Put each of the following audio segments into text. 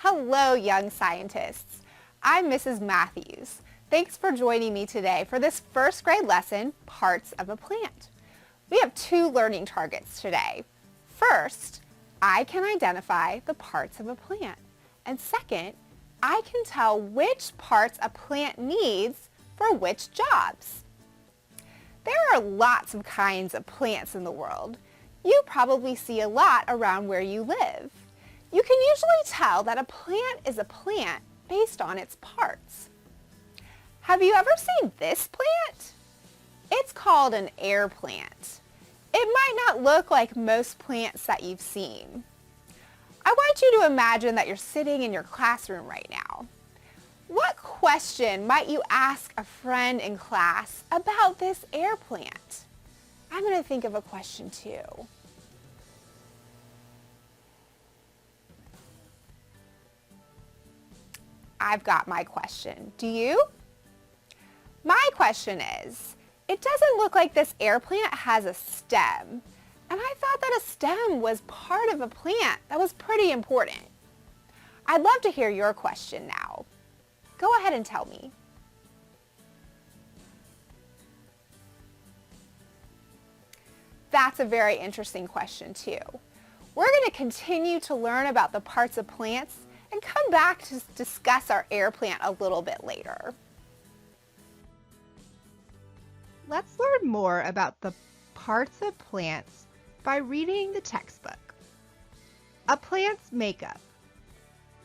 Hello, young scientists. I'm Mrs. Matthews. Thanks for joining me today for this first grade lesson, Parts of a Plant. We have two learning targets today. First, I can identify the parts of a plant. And second, I can tell which parts a plant needs for which jobs. There are lots of kinds of plants in the world. You probably see a lot around where you live. You can usually tell that a plant is a plant based on its parts. Have you ever seen this plant? It's called an air plant. It might not look like most plants that you've seen. I want you to imagine that you're sitting in your classroom right now. What question might you ask a friend in class about this air plant? I'm going to think of a question too. I've got my question. Do you? My question is, it doesn't look like this air plant has a stem. And I thought that a stem was part of a plant. That was pretty important. I'd love to hear your question now. Go ahead and tell me. That's a very interesting question too. We're going to continue to learn about the parts of plants and come back to discuss our air plant a little bit later. Let's learn more about the parts of plants by reading the textbook. A plant's makeup.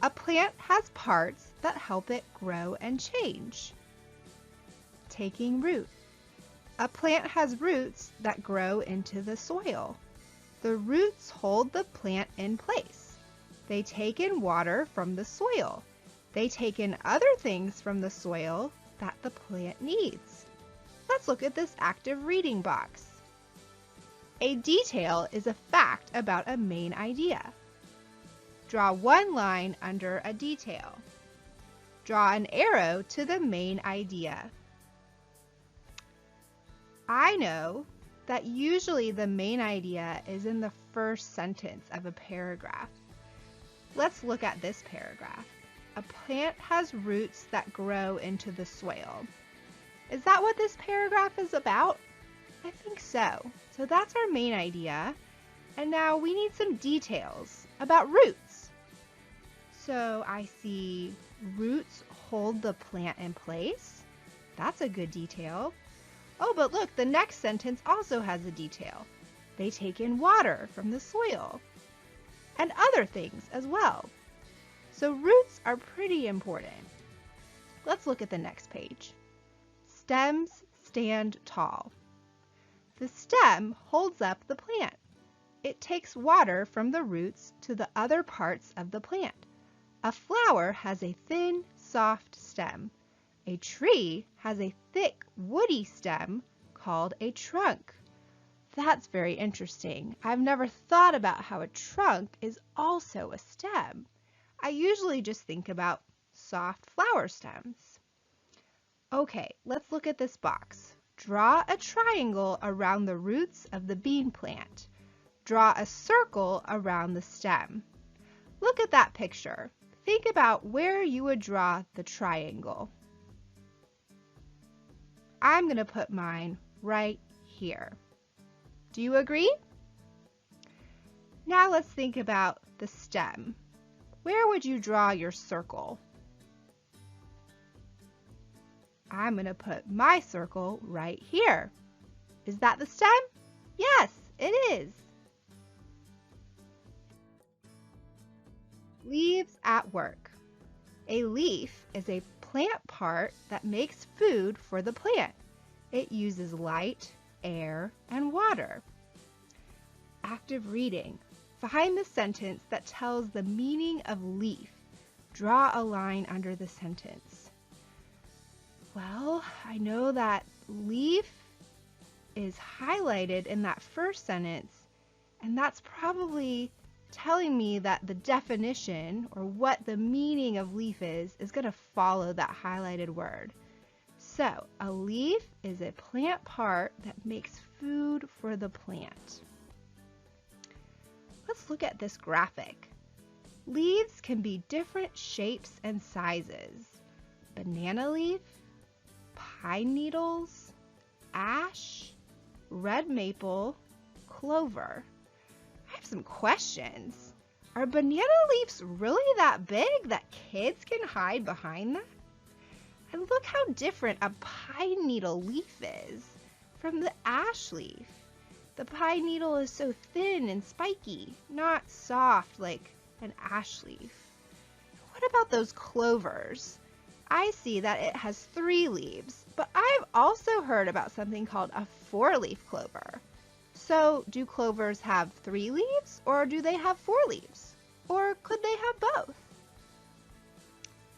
A plant has parts that help it grow and change. Taking root. A plant has roots that grow into the soil. The roots hold the plant in place. They take in water from the soil. They take in other things from the soil that the plant needs. Let's look at this active reading box. A detail is a fact about a main idea. Draw one line under a detail. Draw an arrow to the main idea. I know that usually the main idea is in the first sentence of a paragraph. Let's look at this paragraph. A plant has roots that grow into the soil. Is that what this paragraph is about? I think so. So that's our main idea. And now we need some details about roots. So I see roots hold the plant in place. That's a good detail. Oh, but look, the next sentence also has a detail. They take in water from the soil and other things as well. So roots are pretty important. Let's look at the next page. Stems stand tall. The stem holds up the plant. It takes water from the roots to the other parts of the plant. A flower has a thin, soft stem. A tree has a thick, woody stem called a trunk. That's very interesting. I've never thought about how a trunk is also a stem. I usually just think about soft flower stems. Okay, let's look at this box. Draw a triangle around the roots of the bean plant. Draw a circle around the stem. Look at that picture. Think about where you would draw the triangle. I'm going to put mine right here. Do you agree? Now let's think about the stem. Where would you draw your circle? I'm going to put my circle right here. Is that the stem? Yes, it is. Leaves at work. A leaf is a plant part that makes food for the plant. It uses light, air, and water. Active reading. Find the sentence that tells the meaning of leaf. Draw a line under the sentence. Well, I know that leaf is highlighted in that first sentence, and that's probably telling me that the definition or what the meaning of leaf is going to follow that highlighted word. So, a leaf is a plant part that makes food for the plant. Let's look at this graphic. Leaves can be different shapes and sizes. Banana leaf, pine needles, ash, red maple, clover. I have some questions. Are banana leaves really that big that kids can hide behind them? And look how different a pine needle leaf is from the ash leaf. The pine needle is so thin and spiky, not soft like an ash leaf. What about those clovers? I see that it has 3 leaves, but I've also heard about something called a 4-leaf clover. So do clovers have 3 leaves, or do they have 4 leaves? Or could they have both?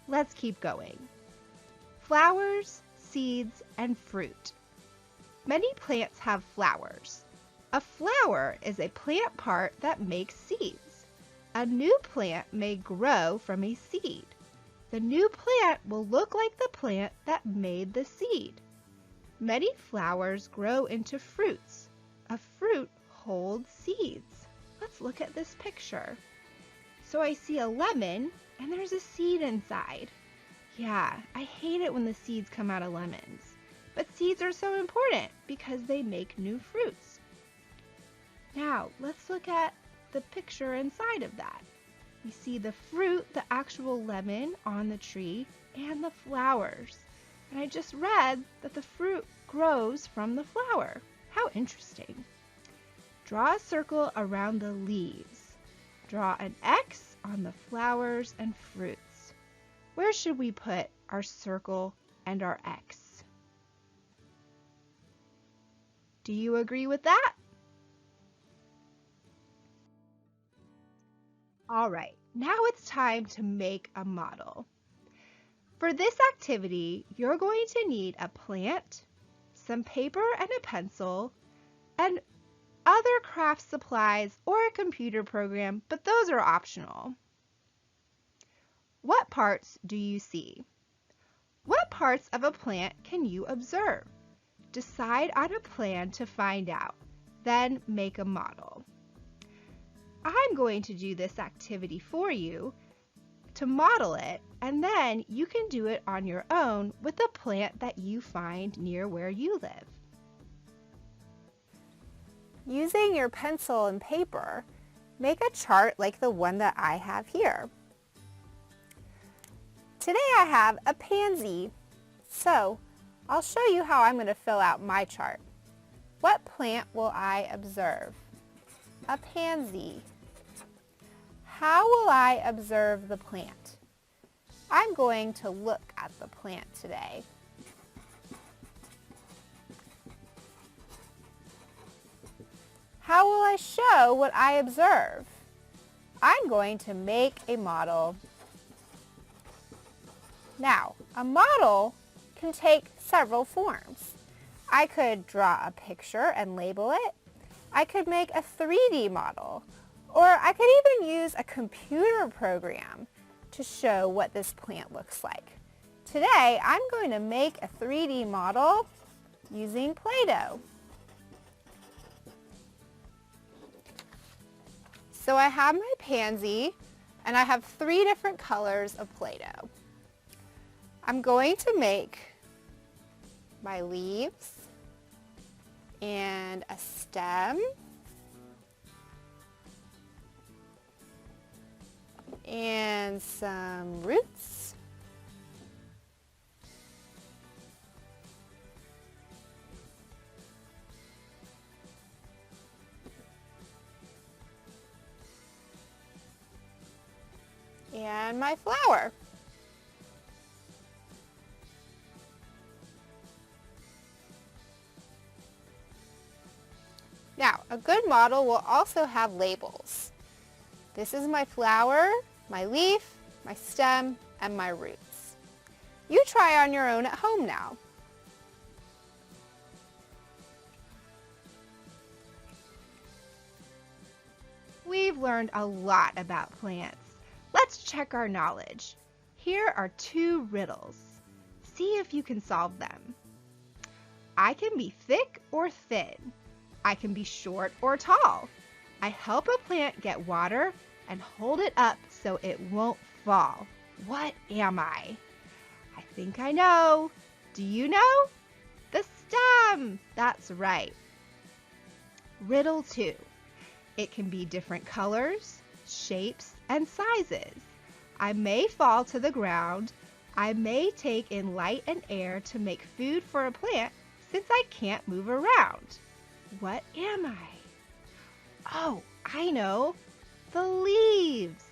Let's keep going. Flowers, seeds, and fruit. Many plants have flowers. A flower is a plant part that makes seeds. A new plant may grow from a seed. The new plant will look like the plant that made the seed. Many flowers grow into fruits. A fruit holds seeds. Let's look at this picture. So I see a lemon and there's a seed inside. Yeah, I hate it when the seeds come out of lemons. But seeds are so important because they make new fruits. Now, let's look at the picture inside of that. We see the fruit, the actual lemon on the tree, and the flowers. And I just read that the fruit grows from the flower. How interesting. Draw a circle around the leaves. Draw an X on the flowers and fruits. Where should we put our circle and our X? Do you agree with that? All right, now it's time to make a model. For this activity, you're going to need a plant, some paper and a pencil, and other craft supplies or a computer program, but those are optional. What parts do you see? What parts of a plant can you observe? Decide on a plan to find out, then make a model. I'm going to do this activity for you to model it, and then you can do it on your own with a plant that you find near where you live. Using your pencil and paper, make a chart like the one that I have here. Today I have a pansy, so I'll show you how I'm going to fill out my chart. What plant will I observe? A pansy. How will I observe the plant? I'm going to look at the plant today. How will I show what I observe? I'm going to make a model. Now, a model can take several forms. I could draw a picture and label it. I could make a 3D model, or I could even use a computer program to show what this plant looks like. Today, I'm going to make a 3D model using Play-Doh. So I have my pansy, and I have 3 different colors of Play-Doh. I'm going to make my leaves and a stem and some roots. And my flower. Now, a good model will also have labels. This is my flower, my leaf, my stem, and my roots. You try on your own at home now. We've learned a lot about plants. Let's check our knowledge. Here are 2 riddles. See if you can solve them. I can be thick or thin. I can be short or tall. I help a plant get water and hold it up so it won't fall. What am I? I think I know. Do you know? The stem! That's right. Riddle 2. It can be different colors, shapes, and sizes. I may fall to the ground. I may take in light and air to make food for a plant since I can't move around. What am I? Oh, I know. The leaves.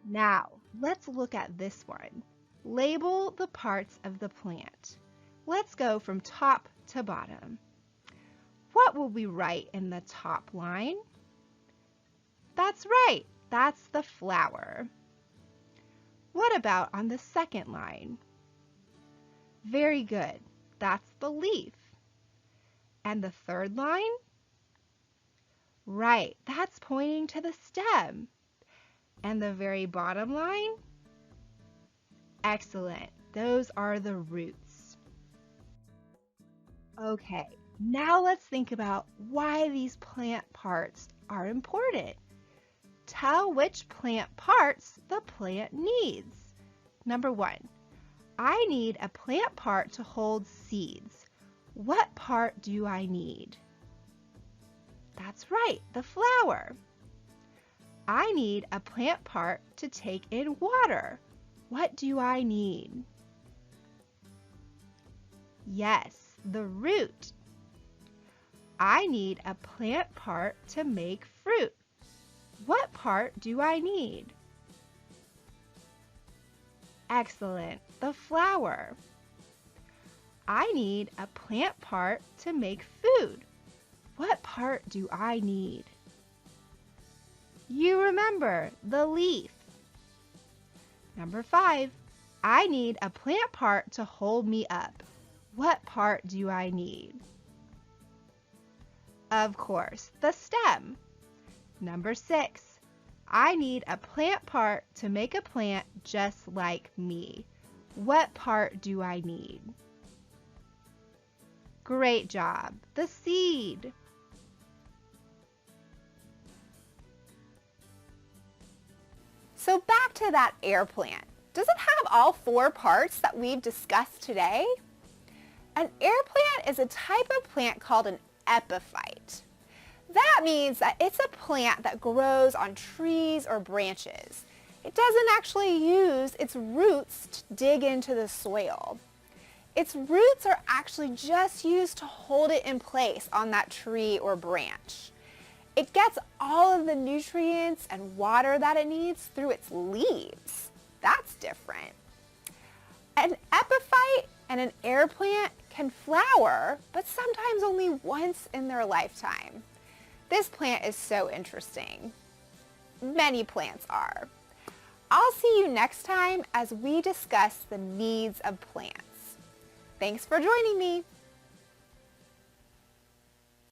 Now, let's look at this one. Label the parts of the plant. Let's go from top to bottom. What will we write in the top line? That's right, that's the flower. What about on the second line? Very good, that's the leaf. And the third line? Right, that's pointing to the stem. And the very bottom line? Excellent, those are the roots. Okay, now let's think about why these plant parts are important. Tell which plant parts the plant needs. Number 1, I need a plant part to hold seeds. What part do I need? That's right, the flower. I need a plant part to take in water. What do I need? Yes, the root. I need a plant part to make fruit. What part do I need? Excellent, the flower. I need a plant part to make food. What part do I need? You remember, the leaf. Number 5, I need a plant part to hold me up. What part do I need? Of course, the stem. Number 6, I need a plant part to make a plant just like me. What part do I need? Great job, the seed. So back to that air plant. Does it have all 4 parts that we've discussed today? An air plant is a type of plant called an epiphyte. That means that it's a plant that grows on trees or branches. It doesn't actually use its roots to dig into the soil. Its roots are actually just used to hold it in place on that tree or branch. It gets all of the nutrients and water that it needs through its leaves. That's different. An epiphyte and an air plant can flower, but sometimes only once in their lifetime. This plant is so interesting. Many plants are. I'll see you next time as we discuss the needs of plants. Thanks for joining me.